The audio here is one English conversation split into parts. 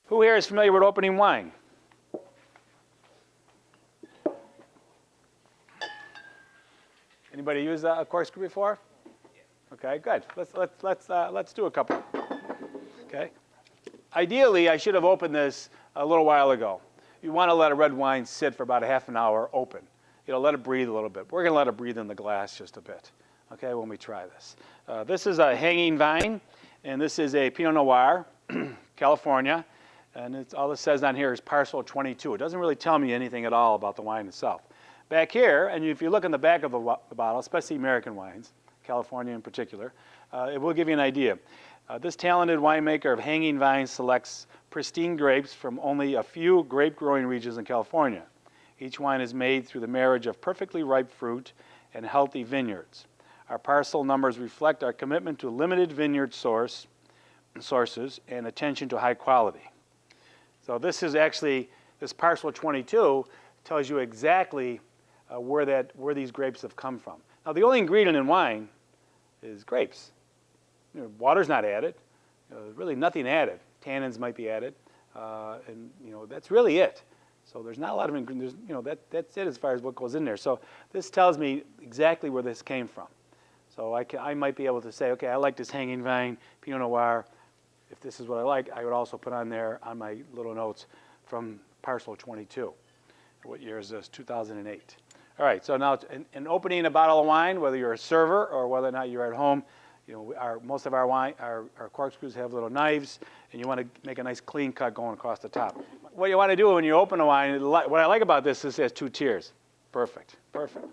Who here is familiar with opening wine? Anybody use a corkscrew before? Okay, good. Let's do a couple. Okay. Ideally, I should have opened this a little while ago. You want to let a red wine sit for about a half an hour open. Let it breathe a little bit. We're going to let it breathe in the glass just a bit, okay, when we try this. This is a hanging vine, and this is a Pinot Noir, California, and all it says on here is parcel 22. It doesn't really tell me anything at all about the wine itself. Back here, and if you look in the back of the bottle, especially American wines, California in particular, it will give you an idea. This talented winemaker of hanging vines selects pristine grapes from only a few grape-growing regions in California. Each wine is made through the marriage of perfectly ripe fruit and healthy vineyards. Our parcel numbers reflect our commitment to limited vineyard sources and attention to high quality. So this is actually, this parcel 22 tells you exactly where these grapes have come from. Now the only ingredient in wine is grapes. Water's not added, really nothing added. Tannins might be added, and that's really it. So there's not a lot of ingredients. That's it as far as what goes in there. So this tells me exactly where this came from. So I might be able to say, okay, I like this hanging vine, Pinot Noir. If this is what I like, I would also put on there on my little notes from parcel 22. What year is this? 2008. All right, so now in opening a bottle of wine, whether you're a server or whether or not you're at home, most of our corkscrews have little knives, and you want to make a nice clean cut going across the top. What you want to do when you open a wine, what I like about this is it has two tiers. Perfect, perfect.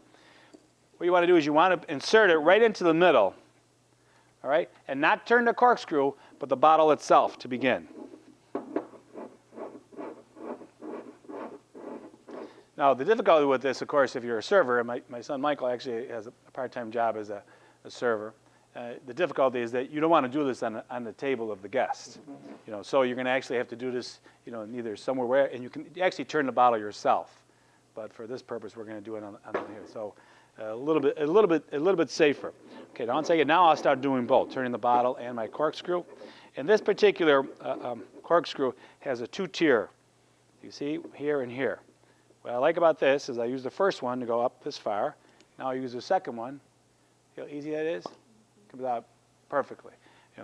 What you want to do is you want to insert it right into the middle, all right, and not turn the corkscrew, but the bottle itself to begin. Now, the difficulty with this, of course, if you're a server, and my son Michael actually has a part-time job as a server, the difficulty is that you don't want to do this on the table of the guest. So you're going to actually have to do this, either somewhere where, and you can actually turn the bottle yourself. But for this purpose, we're going to do it on here. So a little bit safer. Okay, now I'll start doing both, turning the bottle and my corkscrew. And this particular corkscrew has a two-tier. You see, here and here. What I like about this is I use the first one to go up this far. Now I use the second one. See how easy that is? Comes out perfectly.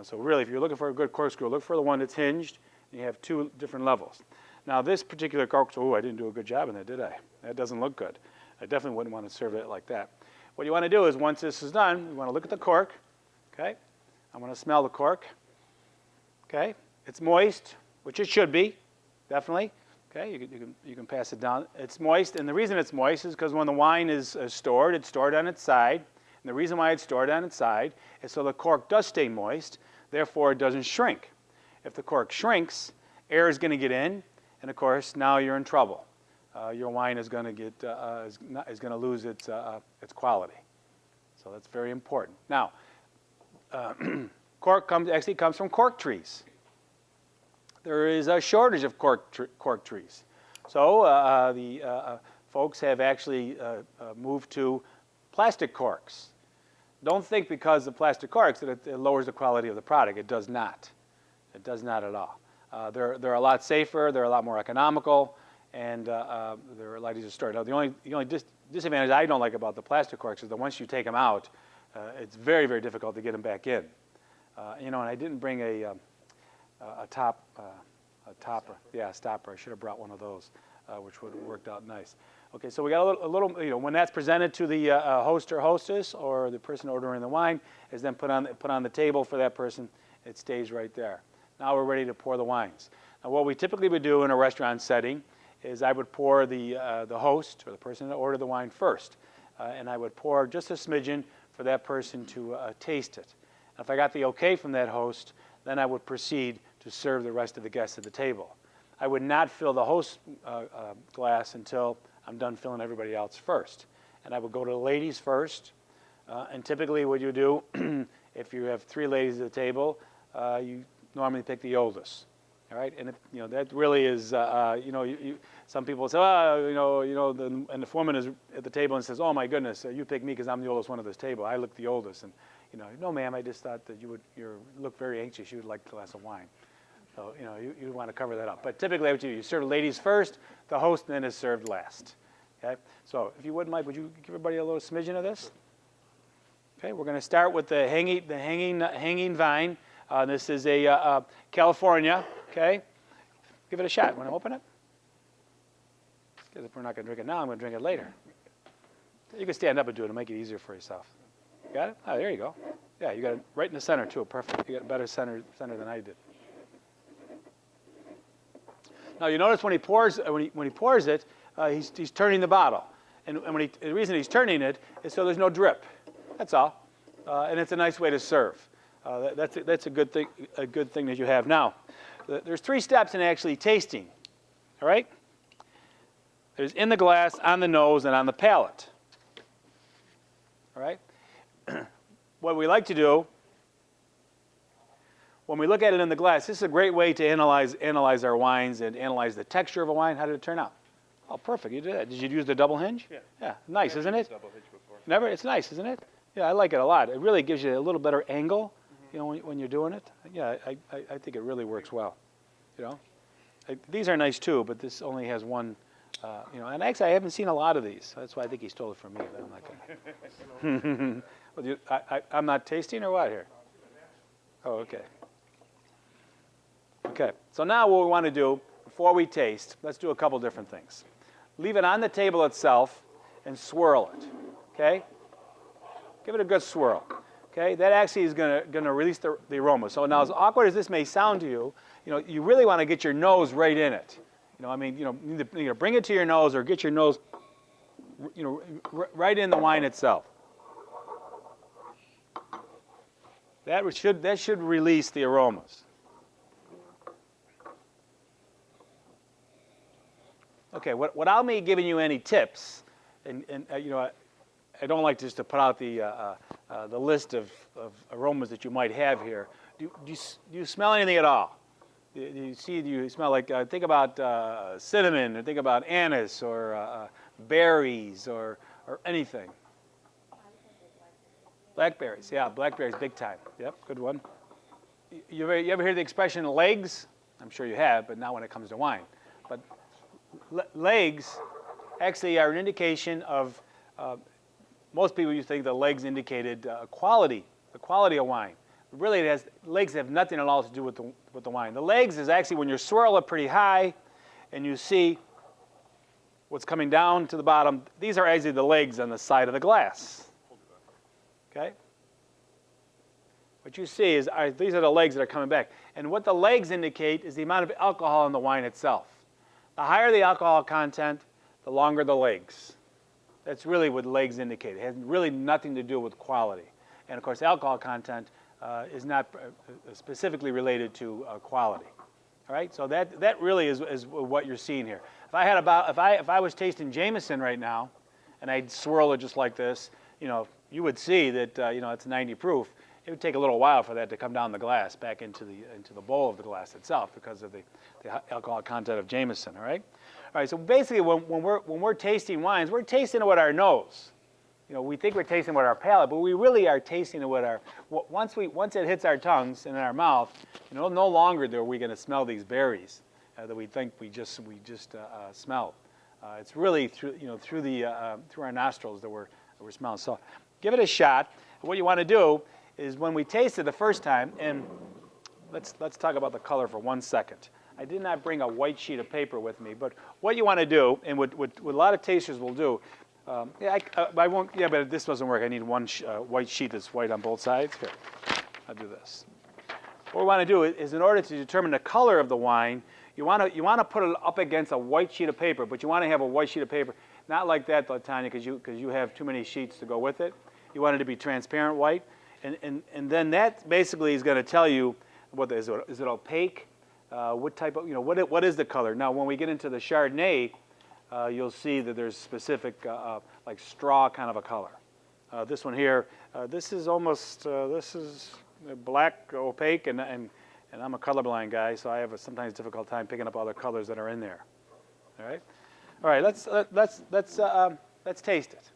So really, if you're looking for a good corkscrew, look for the one that's hinged, and you have two different levels. Now this particular corkscrew, I didn't do a good job in that, did I? That doesn't look good. I definitely wouldn't want to serve it like that. What you want to do is once this is done, you want to look at the cork. Okay, I want to smell the cork. Okay, it's moist, which it should be, definitely. Okay, you can pass it down. It's moist, and the reason it's moist is because when the wine is stored, it's stored on its side. And the reason why it's stored on its side is so the cork does stay moist, therefore it doesn't shrink. If the cork shrinks, air is going to get in, and of course now you're in trouble. Your wine is going to get is going to lose its quality. So that's very important. Now, cork actually comes from cork trees. There is a shortage of cork trees. So the folks have actually moved to plastic corks. Don't think because of plastic corks that it lowers the quality of the product. It does not. It does not at all. They're a lot safer. They're a lot more economical, and they're a lot easier to store. Now, the only disadvantage I don't like about the plastic corks is that once you take them out, it's very, very difficult to get them back in. And I didn't bring a topper. Yeah, a stopper. I should have brought one of those, which would have worked out nice. Okay, so we got a little, when that's presented to the host or hostess or the person ordering the wine, is then put on the table for that person. It stays right there. Now we're ready to pour the wines. Now what we typically would do in a restaurant setting is I would pour the host or the person that ordered the wine first, and I would pour just a smidgen for that person to taste it. If I got the okay from that host, then I would proceed to serve the rest of the guests at the table. I would not fill the host glass until I'm done filling everybody else first. And I would go to the ladies first. And typically what you do, if you have 3 ladies at the table, you normally pick the oldest. All right, and that really is, some people say, and the woman is at the table and says, oh my goodness, you pick me because I'm the oldest one at this table. I look the oldest, and no, ma'am, I just thought that you look very anxious. You would like a glass of wine. So, you want to cover that up. But typically, what you serve ladies first, the host then is served last. Okay? So if you wouldn't mind, would you give everybody a little smidgen of this? Okay, we're going to start with the hanging vine. This is a California. Okay? Give it a shot. Want to open it? Because if we're not going to drink it now, I'm going to drink it later. You can stand up and do it to make it easier for yourself. Got it? Oh, there you go. Yeah, you got it right in the center, too. Perfect. You got a better center than I did. Now, you notice when he pours it, he's turning the bottle. And the reason he's turning it is so there's no drip. That's all. And it's a nice way to serve. That's a good thing that you have. Now, there's 3 steps in actually tasting. All right? There's in the glass, on the nose, and on the palate. All right? What we like to do, when we look at it in the glass, this is a great way to analyze our wines and analyze the texture of a wine. How did it turn out? Oh, perfect. You did that. Did you use the double hinge? Yeah. Yeah. Nice, isn't it? Double hinge before. Never? It's nice, isn't it? Yeah, I like it a lot. It really gives you a little better angle, when you're doing it. Yeah, I think it really works well. These are nice too, but this only has one. And actually, I haven't seen a lot of these. That's why I think he stole it from me. But I'm not gonna. Well, I'm not tasting or what here? Oh, okay. Okay. So now what we want to do before we taste, let's do a couple different things. Leave it on the table itself and swirl it. Okay. Give it a good swirl. Okay. That actually is going to release the aroma. So now, as awkward as this may sound to you, you really want to get your nose right in it. Either bring it to your nose or get your nose, right in the wine itself. That should release the aromas. Okay, without me giving you any tips, and I don't like just to put out the list of aromas that you might have here. Do you smell anything at all? Do you smell like, think about cinnamon, or think about anise, or berries, or anything? Blackberries, yeah, blackberries, big time. Yep, good one. You ever hear the expression legs? I'm sure you have, but not when it comes to wine. But legs actually are an indication of, most people you think the legs indicated quality, the quality of wine. Really, legs have nothing at all to do with the wine. The legs is actually when you swirl it pretty high and you see what's coming down to the bottom. These are actually the legs on the side of the glass. Okay? What you see is these are the legs that are coming back. And what the legs indicate is the amount of alcohol in the wine itself. The higher the alcohol content, the longer the legs. That's really what legs indicate. It has really nothing to do with quality. And of course, alcohol content is not specifically related to quality. All right, so that really is what you're seeing here. If I was tasting Jameson right now, and I'd swirl it just like this, you would see that it's 90 proof. It would take a little while for that to come down the glass back into the bowl of the glass itself because of the alcohol content of Jameson. All right. All right. So basically, when we're tasting wines, we're tasting it with our nose. We think we're tasting with our palate, but we really are tasting it with once it hits our tongues and in our mouth, no longer are we going to smell these berries that we think we just smelled. It's really through our nostrils that we're smelling. So give it a shot. What you want to do is when we taste it the first time, and let's talk about the color for 1 second. I did not bring a white sheet of paper with me, but what you want to do, and what a lot of tasters will do, I won't. Yeah, but this doesn't work. I need one white sheet that's white on both sides. Here, I'll do this. What we want to do is, in order to determine the color of the wine, you want to put it up against a white sheet of paper, but you want to have a white sheet of paper, not like that, Tanya, because you have too many sheets to go with it. You want it to be transparent white, and then that basically is going to tell you is it opaque, what type of what is the color. Now, when we get into the Chardonnay, you'll see that there's specific like straw kind of a color. This one here, this is almost this is black opaque, and I'm a colorblind guy, so I have a sometimes difficult time picking up all the colors that are in there. All right, let's taste it.